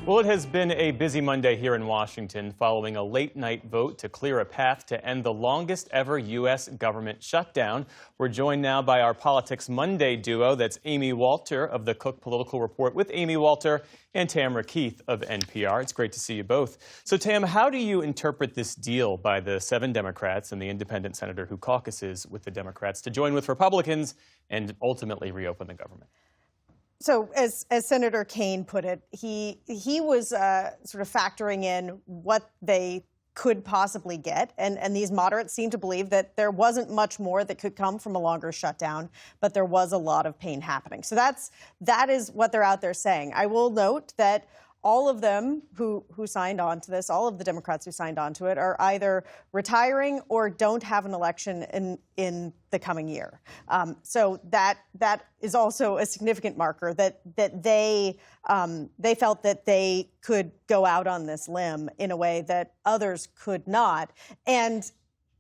Well, it has been a busy Monday here in Washington following a late-night vote to clear a path to end the longest ever U.S. government shutdown. We're joined now by our Politics Monday duo. That's Amy Walter of the Cook Political Report with Amy Walter and Tamara Keith of NPR. It's great to see you both. So, Tam, how do you interpret this deal by the 7 Democrats and the independent senator who caucuses with the Democrats to join with Republicans and ultimately reopen the government? So, as Senator Kaine put it, he was sort of factoring in what they could possibly get, and these moderates seem to believe that there wasn't much more that could come from a longer shutdown, but there was a lot of pain happening. So that is what they're out there saying. I will note that all of them who signed on to this, all of the Democrats who signed on to it, are either retiring or don't have an election in the coming year. So that is also a significant marker that they felt that they could go out on this limb in a way that others could not. And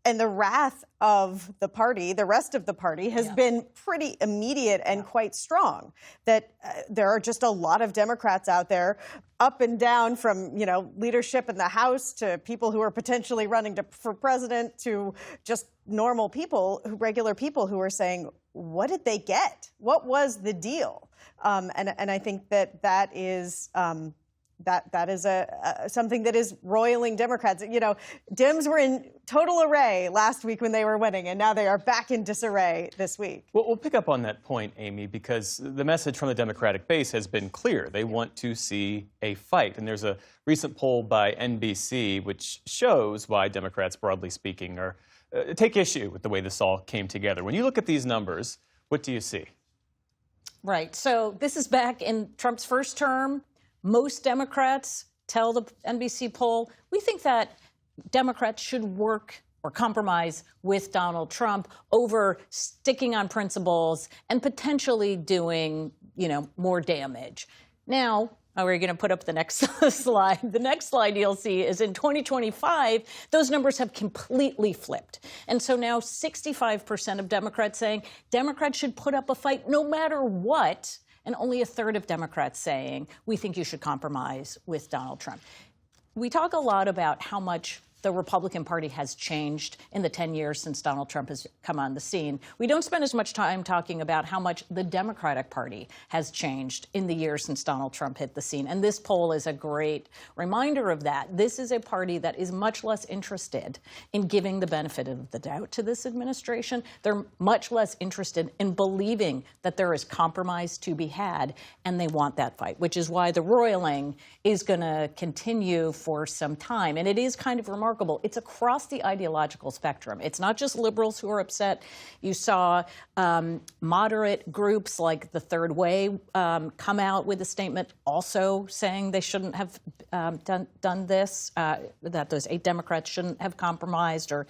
the wrath of the party, the rest of the party, has been pretty immediate and quite strong. That there are just a lot of Democrats out there, up and down, from leadership in the House to people who are potentially running for president to just normal people, regular people who are saying, what did they get? What was the deal? And I think that is. That is something that is roiling Democrats. Dems were in total array last week when they were winning, and now they are back in disarray this week. Well, we'll pick up on that point, Amy, because the message from the Democratic base has been clear. They want to see a fight. And there's a recent poll by NBC which shows why Democrats, broadly speaking, take issue with the way this all came together. When you look at these numbers, what do you see? Right. So this is back in Trump's first term. Most Democrats tell the NBC poll, we think that Democrats should work or compromise with Donald Trump over sticking on principles and potentially doing, more damage. Now, we're going to put up the next slide. The next slide you'll see is in 2025, those numbers have completely flipped. And so now 65% of Democrats saying Democrats should put up a fight no matter what. And only a third of Democrats saying, we think you should compromise with Donald Trump. We talk a lot about how much the Republican Party has changed in the 10 years since Donald Trump has come on the scene. We don't spend as much time talking about how much the Democratic Party has changed in the years since Donald Trump hit the scene. And this poll is a great reminder of that. This is a party that is much less interested in giving the benefit of the doubt to this administration. They're much less interested in believing that there is compromise to be had, and they want that fight, which is why the roiling is going to continue for some time. And it is kind of remarkable. It's across the ideological spectrum. It's not just liberals who are upset. You saw moderate groups like the Third Way come out with a statement also saying they shouldn't have done this, that those 8 Democrats shouldn't have compromised or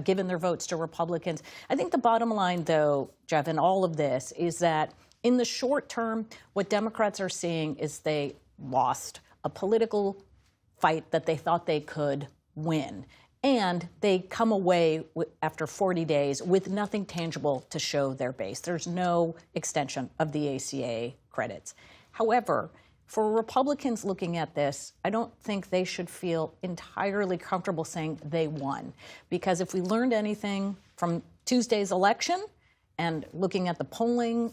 given their votes to Republicans. I think the bottom line, though, Jeff, in all of this is that in the short term, what Democrats are seeing is they lost a political fight that they thought they could win. And they come away after 40 days with nothing tangible to show their base. There's no extension of the ACA credits. However, for Republicans looking at this, I don't think they should feel entirely comfortable saying they won. Because if we learned anything from Tuesday's election and looking at the polling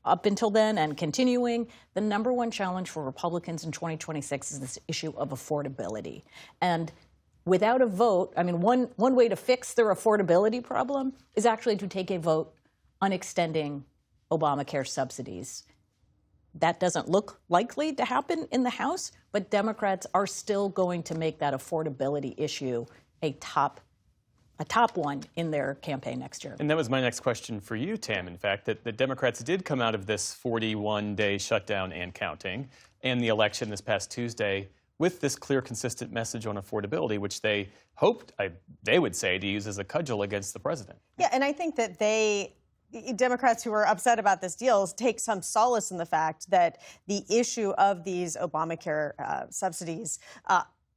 up until then and continuing, the number one challenge for Republicans in 2026 is this issue of affordability. And without a vote, one way to fix their affordability problem is actually to take a vote on extending Obamacare subsidies. That doesn't look likely to happen in the House, but Democrats are still going to make that affordability issue a top one in their campaign next year. And that was my next question for you, Tam, in fact, that the Democrats did come out of this 41-day shutdown and counting and the election this past Tuesday with this clear, consistent message on affordability, which they hoped, they would say, to use as a cudgel against the president. Yeah, and I think that Democrats who are upset about this deal take some solace in the fact that the issue of these Obamacare subsidies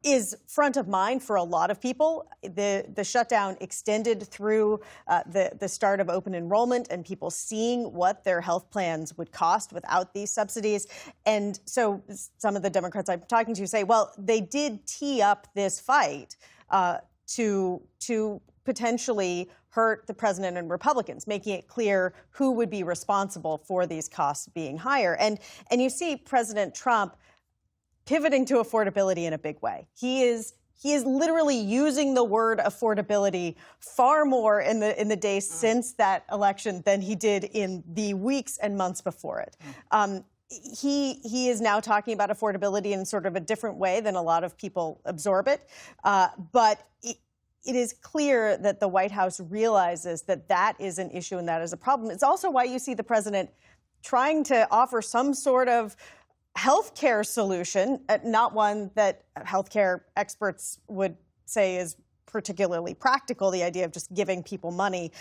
is front of mind for a lot of people. The shutdown extended through the start of open enrollment and people seeing what their health plans would cost without these subsidies. And so some of the Democrats I'm talking to say, well, they did tee up this fight to potentially hurt the president and Republicans, making it clear who would be responsible for these costs being higher. And you see President Trump pivoting to affordability in a big way. He is literally using the word affordability far more in the days since that election than he did in the weeks and months before it. He is now talking about affordability in sort of a different way than a lot of people absorb it. But it is clear that the White House realizes that that is an issue and that is a problem. It's also why you see the president trying to offer some sort of healthcare solution, not one that healthcare experts would say is particularly practical, the idea of just giving people money.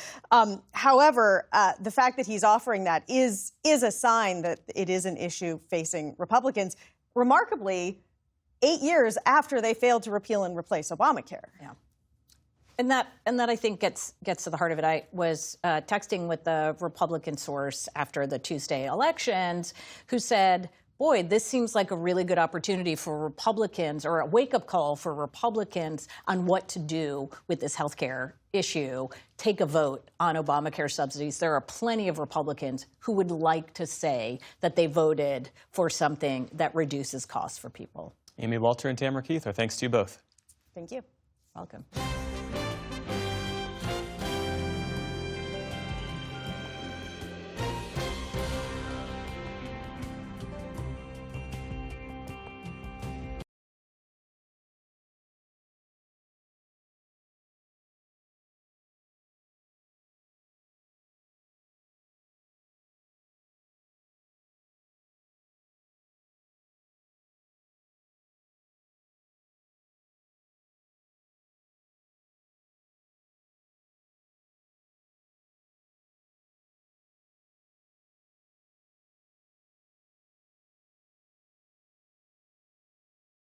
However, the fact that he's offering that is a sign that it is an issue facing Republicans. Remarkably, 8 years after they failed to repeal and replace Obamacare. Yeah. And that I think gets to the heart of it. I was texting with a Republican source after the Tuesday elections who said, boy, this seems like a really good opportunity for Republicans, or a wake-up call for Republicans on what to do with this healthcare issue. Take a vote on Obamacare subsidies. There are plenty of Republicans who would like to say that they voted for something that reduces costs for people. Amy Walter and Tamara Keith, our thanks to you both. Thank you. Welcome.